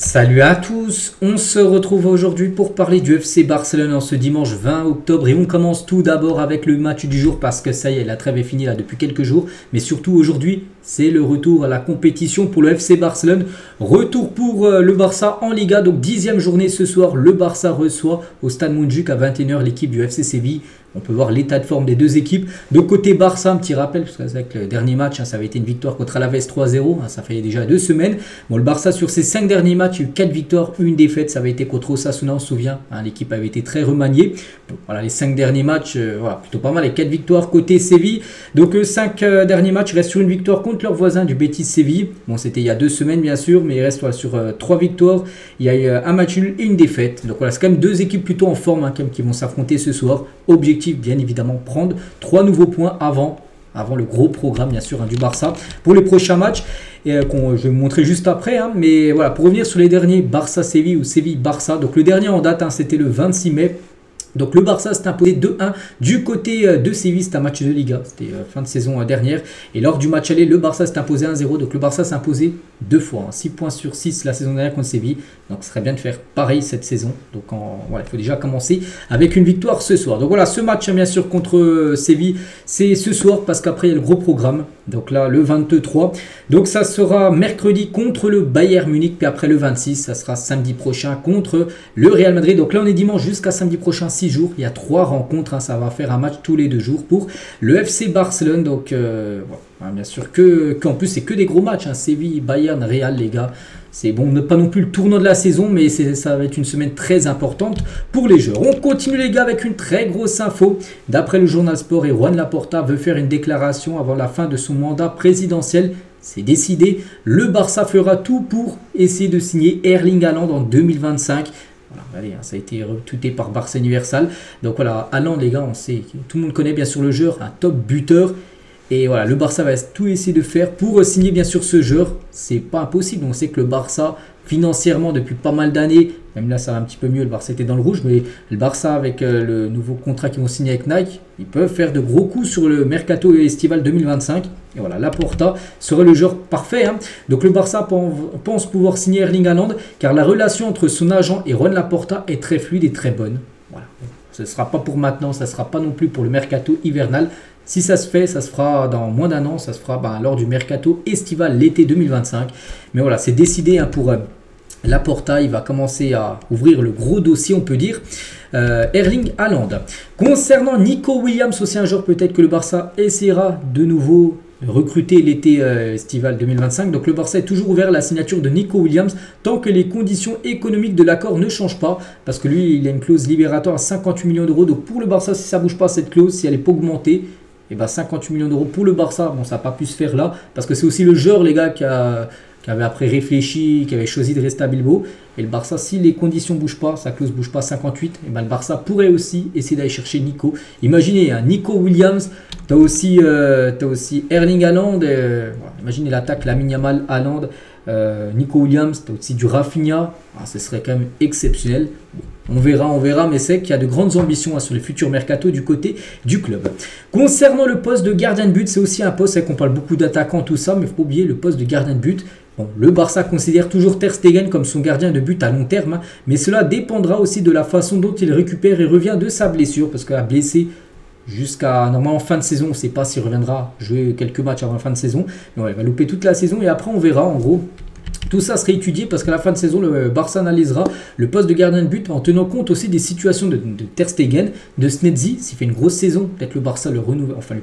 Salut à tous, on se retrouve aujourd'hui pour parler du FC Barcelone en ce dimanche 20 octobre et on commence tout d'abord avec le match du jour parce que ça y est, la trêve est finie là depuis quelques jours, mais surtout aujourd'hui c'est le retour à la compétition pour le FC Barcelone, retour pour le Barça en Liga, donc 10e journée ce soir, le Barça reçoit au Stade Montjuïc à 21 h l'équipe du FC Séville. On peut voir l'état de forme des deux équipes. De côté Barça, un petit rappel, parce qu'avec le dernier match, ça avait été une victoire contre Alaves 3-0, ça fait déjà 2 semaines. Bon, le Barça, sur ses 5 derniers matchs, il y a eu 4 victoires, une défaite, ça avait été contre Osasuna, on se souvient. L'équipe avait été très remaniée. Donc, voilà, les 5 derniers matchs, plutôt pas mal, les 4 victoires côté Séville. Donc 5 derniers matchs, il reste sur une victoire contre leur voisin du Betis Séville. Bon, c'était il y a 2 semaines, bien sûr, mais il reste sur 3 victoires. Il y a eu un match nul et une défaite. Donc voilà, c'est quand même 2 équipes plutôt en forme quand même, qui vont s'affronter ce soir. Objectif, bien évidemment, prendre 3 nouveaux points avant le gros programme, bien sûr, du Barça pour les prochains matchs. Et, je vais vous montrer juste après. Mais voilà, pour revenir sur les derniers Barça-Séville ou Séville-Barça. Donc le dernier en date, c'était le 26 mai. Donc le Barça s'est imposé 2-1 du côté de Séville, c'était un match de Liga, c'était fin de saison dernière. Et lors du match aller, le Barça s'est imposé 1-0, donc le Barça s'est imposé 2 fois, 6 points sur 6 la saison dernière contre Séville. Donc ce serait bien de faire pareil cette saison. Donc voilà, il faut déjà commencer avec une victoire ce soir. Donc voilà, ce match bien sûr contre Séville, c'est ce soir parce qu'après il y a le gros programme. Donc là, le 23. Donc ça sera mercredi contre le Bayern Munich. Puis après le 26, ça sera samedi prochain contre le Real Madrid. Donc là, on est dimanche jusqu'à samedi prochain, 6 jours. Il y a 3 rencontres. Ça va faire un match tous les 2 jours pour le FC Barcelone. Donc voilà, bien sûr qu'en plus, c'est que des gros matchs. Séville, Bayern, Real, les gars. C'est bon, pas non plus le tournant de la saison, mais ça va être une semaine très importante pour les joueurs. On continue les gars avec une très grosse info. D'après le journal Sport, Juan Laporta veut faire une déclaration avant la fin de son mandat présidentiel. C'est décidé, le Barça fera tout pour essayer de signer Erling Haaland en 2025. Voilà, allez, ça a été retweeté par Barça Universal. Donc voilà, Haaland les gars, on sait, tout le monde connaît bien sûr le joueur, un top buteur. Et voilà, le Barça va tout essayer de faire pour signer bien sûr ce joueur. C'est pas impossible. On sait que le Barça, financièrement, depuis pas mal d'années, même là ça va un petit peu mieux, le Barça était dans le rouge, mais le Barça avec le nouveau contrat qu'ils vont signer avec Nike, ils peuvent faire de gros coups sur le mercato estival 2025. Et voilà, Laporta serait le joueur parfait. Donc le Barça pense pouvoir signer Erling Haaland, car la relation entre son agent et Juan Laporta est très fluide et très bonne. Voilà. Ce ne sera pas pour maintenant, ça ne sera pas non plus pour le mercato hivernal. Si ça se fait, ça se fera dans moins d'1 an, ça se fera lors du mercato estival l'été 2025. Mais voilà, c'est décidé pour Laporta, il va commencer à ouvrir le gros dossier, on peut dire. Erling Haaland. Concernant Nico Williams, aussi un joueur peut-être que le Barça essaiera de nouveau de recruter l'été estival 2025. Donc le Barça est toujours ouvert à la signature de Nico Williams tant que les conditions économiques de l'accord ne changent pas. Parce que lui, il a une clause libératoire à 58 millions d'euros. Donc pour le Barça, si ça ne bouge pas cette clause, si elle n'est pas augmentée, et 58 millions d'euros pour le Barça, bon ça n'a pas pu se faire là, parce que c'est aussi le joueur les gars qui avait après réfléchi, qui avait choisi de rester à Bilbao. Et le Barça, si les conditions ne bougent pas, sa clause ne bouge pas à 58, et le Barça pourrait aussi essayer d'aller chercher Nico. Imaginez, Nico Williams, tu as aussi Erling Haaland, imaginez l'attaque, Lamine Yamal, Haaland, Nico Williams, tu as aussi du Rafinha, ce serait quand même exceptionnel. On verra, mais c'est qu'il y a de grandes ambitions sur les futurs mercato du côté du club. Concernant le poste de gardien de but, c'est aussi un poste, c'est qu'on parle beaucoup d'attaquants, tout ça, mais il ne faut pas oublier le poste de gardien de but. Bon, le Barça considère toujours Ter Stegen comme son gardien de but à long terme, mais cela dépendra aussi de la façon dont il récupère et revient de sa blessure, parce qu'il a blessé jusqu'à normalement fin de saison. On ne sait pas s'il reviendra jouer quelques matchs avant la fin de saison, mais ouais, il va louper toute la saison et après on verra en gros. Tout ça serait étudié parce qu'à la fin de saison, le Barça analysera le poste de gardien de but en tenant compte aussi des situations de Ter Stegen, de Snedzi. S'il fait une grosse saison, peut-être le Barça lui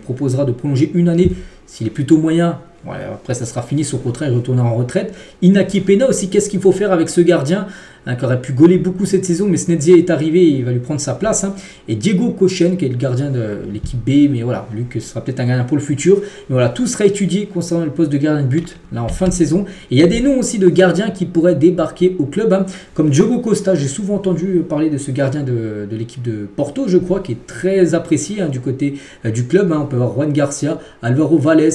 proposera de prolonger une année. S'il est plutôt moyen, après ça sera fini, son contrat, il retournera en retraite. Inaki Peña aussi, qu'est-ce qu'il faut faire avec ce gardien qui aurait pu gauler beaucoup cette saison, mais Snedzi est arrivé et il va lui prendre sa place. Et Diego Kochen, qui est le gardien de l'équipe B, mais voilà, lui que ce sera peut-être un gardien pour le futur. Mais voilà, tout sera étudié concernant le poste de gardien de but, là en fin de saison. Et il y a des noms aussi de gardiens qui pourraient débarquer au club, comme Diogo Costa. J'ai souvent entendu parler de ce gardien de l'équipe de Porto, je crois, qui est très apprécié du côté du club. On peut voir Juan Garcia, Alvaro Valles,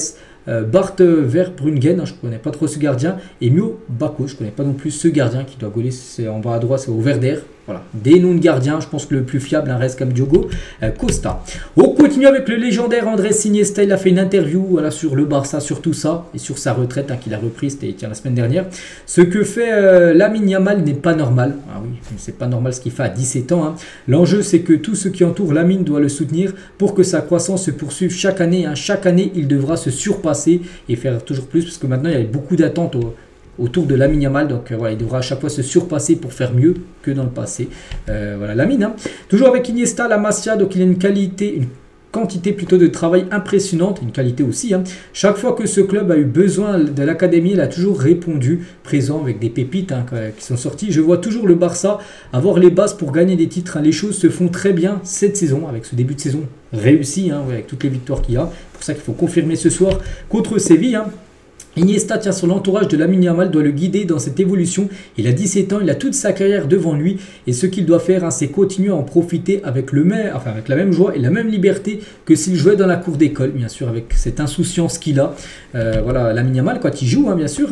Bart Verbruggen, je ne connais pas trop ce gardien, et Mio Bako, je ne connais pas non plus ce gardien qui doit gauler, c'est en bas à droite, c'est au Werder. Voilà, des noms de gardiens, je pense que le plus fiable reste comme Diogo Costa. On continue avec le légendaire Andrés Iniesta. Il a fait une interview voilà, sur le Barça, sur tout ça et sur sa retraite qu'il a reprise, c'était la semaine dernière. Ce que fait Lamine Yamal n'est pas normal. Ah oui, c'est pas normal ce qu'il fait à 17 ans. L'enjeu, c'est que tout ce qui entoure Lamine doit le soutenir pour que sa croissance se poursuive chaque année. Chaque année, il devra se surpasser et faire toujours plus parce que maintenant, il y a beaucoup d'attentes autour de Lamine Yamal, donc voilà, il devra à chaque fois se surpasser pour faire mieux que dans le passé. Voilà, Lamine. Toujours avec Iniesta, la Masia, donc il a une quantité plutôt de travail impressionnante, une qualité aussi. Chaque fois que ce club a eu besoin de l'académie, il a toujours répondu, présent avec des pépites qui sont sorties. Je vois toujours le Barça avoir les bases pour gagner des titres. Les choses se font très bien cette saison, avec ce début de saison réussi, avec toutes les victoires qu'il y a. C'est pour ça qu'il faut confirmer ce soir contre Séville. Iniesta tient sur l'entourage de Lamine Yamal, doit le guider dans cette évolution. Il a 17 ans, il a toute sa carrière devant lui et ce qu'il doit faire, c'est continuer à en profiter avec la même joie et la même liberté que s'il jouait dans la cour d'école, bien sûr, avec cette insouciance qu'il a. Voilà, Lamine Yamal quand il joue, bien sûr.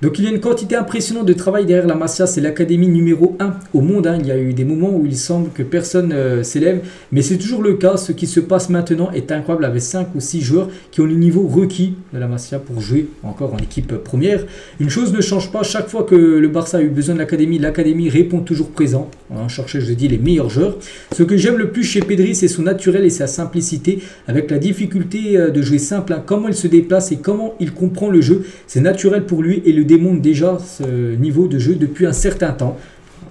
Donc il y a une quantité impressionnante de travail derrière la Masia, c'est l'académie numéro 1 au monde. Il y a eu des moments où il semble que personne s'élève, mais c'est toujours le cas. Ce qui se passe maintenant est incroyable avec 5 ou 6 joueurs qui ont le niveau requis de la Masia pour jouer encore en équipe première. Une chose ne change pas, chaque fois que le Barça a eu besoin de l'académie répond toujours présent. On cherchait, je dis, les meilleurs joueurs. Ce que j'aime le plus chez Pedri, c'est son naturel et sa simplicité, avec la difficulté de jouer simple, comment il se déplace et comment il comprend le jeu. C'est naturel pour lui et le démontre déjà ce niveau de jeu depuis un certain temps.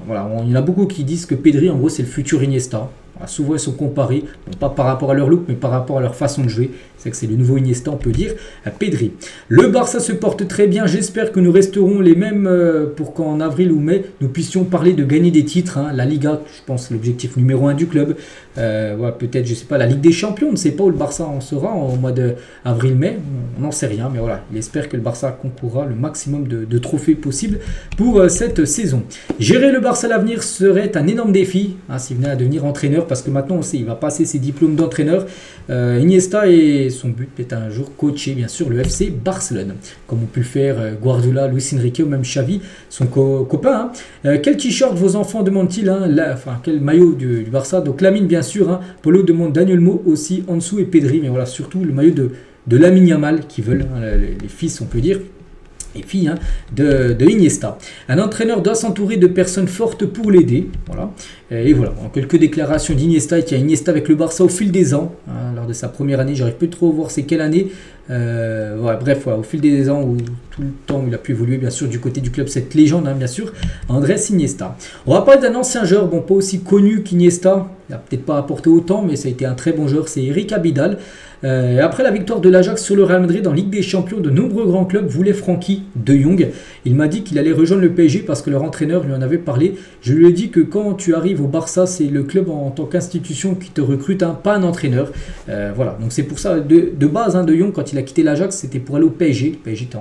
Voilà, il y en a beaucoup qui disent que Pedri, en gros, c'est le futur Iniesta. Souvent ils sont comparés, bon, pas par rapport à leur look, mais par rapport à leur façon de jouer. C'est que c'est le nouveau Iniesta, on peut dire, à Pedri. Le Barça se porte très bien. J'espère que nous resterons les mêmes pour qu'en avril ou mai, nous puissions parler de gagner des titres. La Liga, je pense, c'est l'objectif numéro 1 du club. Voilà, peut-être, je sais pas, la Ligue des Champions. On ne sait pas où le Barça en sera au mois d'avril-mai. On n'en sait rien, mais voilà, il espère que le Barça concourra le maximum de trophées possibles pour cette saison. Gérer le Barça à l'avenir serait un énorme défi, s'il venait à devenir entraîneur, parce que maintenant, on sait, il va passer ses diplômes d'entraîneur. Iniesta et son but est un jour coacher bien sûr le FC Barcelone, comme ont pu le faire Guardiola, Luis Enrique ou même Xavi, son copain. Quel t-shirt vos enfants demandent-ils, quel maillot du Barça? Donc Lamine bien sûr, Polo demande Daniel Mo aussi, Ansu et Pedri, mais voilà surtout le maillot de Lamine Yamal qui veulent, les fils on peut dire. Et filles de Iniesta. Un entraîneur doit s'entourer de personnes fortes pour l'aider. Voilà. Et voilà, en quelques déclarations d'Iniesta. Il y a Iniesta avec le Barça au fil des ans. Lors de sa première année, j'arrive plus trop à voir c'est quelle année. Bref, au fil des ans, où tout le temps il a pu évoluer bien sûr du côté du club, cette légende bien sûr, Andrés Iniesta. On va parler d'un ancien joueur, bon pas aussi connu qu'Iniesta, il n'a peut-être pas apporté autant, mais ça a été un très bon joueur, c'est Eric Abidal. Après la victoire de l'Ajax sur le Real Madrid en Ligue des Champions, de nombreux grands clubs voulaient Frenkie de Jong. Il m'a dit qu'il allait rejoindre le PSG parce que leur entraîneur lui en avait parlé. Je lui ai dit que quand tu arrives au Barça, c'est le club en tant qu'institution qui te recrute, pas un entraîneur. Voilà, donc c'est pour ça, de base, de Jong, quand il a quitté l'Ajax, c'était pour aller au PSG. Le PSG était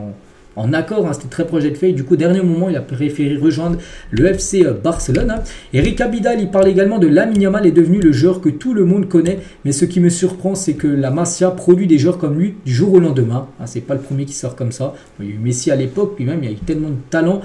en accord, c'était très projet de fait. Du coup, dernier moment, il a préféré rejoindre le FC Barcelone. Eric Abidal, il parle également de Lamine Yamal est devenu le joueur que tout le monde connaît. Mais ce qui me surprend, c'est que la Masia produit des joueurs comme lui du jour au lendemain. C'est pas le premier qui sort comme ça. Il y a eu Messi à l'époque, puis même il y a eu tellement de talent.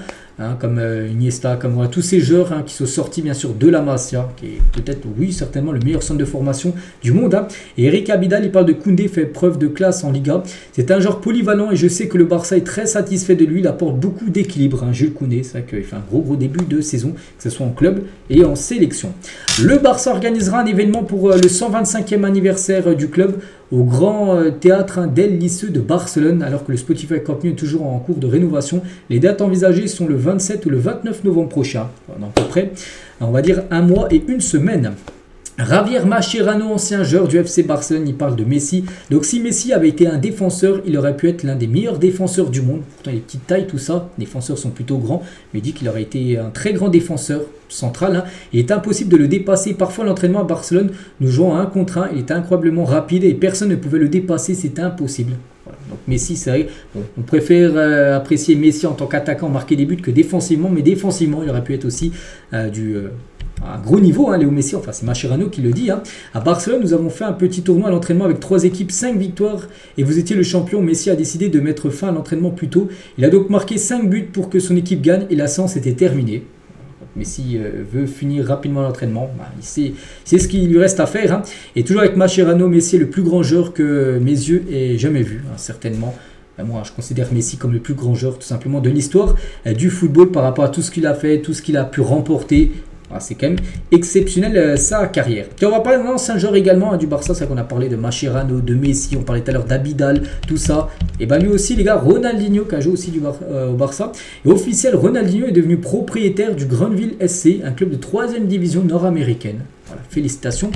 Comme Iniesta, comme voilà, tous ces joueurs qui sont sortis bien sûr de la Masia, qui est peut-être, oui, certainement le meilleur centre de formation du monde. Et Eric Abidal, il parle de Koundé, fait preuve de classe en Liga. C'est un joueur polyvalent et je sais que le Barça est très satisfait de lui. Il apporte beaucoup d'équilibre. Jules Koundé, c'est vrai qu'il fait un gros début de saison, que ce soit en club et en sélection. Le Barça organisera un événement pour le 125e anniversaire du club au grand théâtre d'El Liceu de Barcelone, alors que le Spotify Camp Nou est toujours en cours de rénovation. Les dates envisagées sont le 27 ou le 29 novembre prochain, dans à peu près, on va dire un mois et une semaine. Javier Mascherano, ancien joueur du FC Barcelone, il parle de Messi. Donc si Messi avait été un défenseur, il aurait pu être l'un des meilleurs défenseurs du monde. Pourtant il est petite taille, tout ça, les défenseurs sont plutôt grands, mais il dit qu'il aurait été un très grand défenseur central. Il est impossible de le dépasser. Parfois l'entraînement à Barcelone, nous jouons à 1 contre 1, il est incroyablement rapide et personne ne pouvait le dépasser, c'était impossible. Voilà. Donc Messi, c'est vrai, on préfère apprécier Messi en tant qu'attaquant, marquer des buts que défensivement, mais défensivement il aurait pu être aussi à un gros niveau, Léo Messi, enfin c'est Mascherano qui le dit. À Barcelone, nous avons fait un petit tournoi à l'entraînement avec 3 équipes, 5 victoires et vous étiez le champion. Messi a décidé de mettre fin à l'entraînement plus tôt. Il a donc marqué 5 buts pour que son équipe gagne et la séance était terminée. Messi veut finir rapidement l'entraînement. Bah, c'est ce qu'il lui reste à faire. Hein. Et toujours avec Mascherano, Messi est le plus grand joueur que mes yeux aient jamais vu, hein, certainement. Moi, je considère Messi comme le plus grand joueur tout simplement de l'histoire du football par rapport à tout ce qu'il a fait, tout ce qu'il a pu remporter. C'est quand même exceptionnel sa carrière. Et on va parler d'un ancien joueur également hein, du Barça, c'est qu'on a parlé de Mascherano, de Messi, on parlait tout à l'heure d'Abidal, tout ça. Et bien lui aussi les gars, Ronaldinho qui a joué aussi au Barça. Et officiel, Ronaldinho est devenu propriétaire du Grandville SC, un club de 3e division nord-américaine. Voilà, félicitations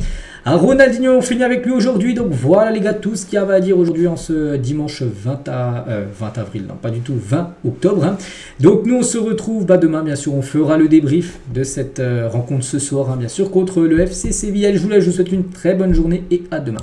à Ronaldinho, on finit avec lui aujourd'hui. Donc voilà les gars, tout ce qu'il y avait à dire aujourd'hui en ce dimanche 20 avril, non pas du tout, 20 octobre. Hein. Donc nous on se retrouve demain, bien sûr, on fera le débrief de cette rencontre ce soir, hein, bien sûr, contre le FC Séville. Je vous souhaite une très bonne journée et à demain.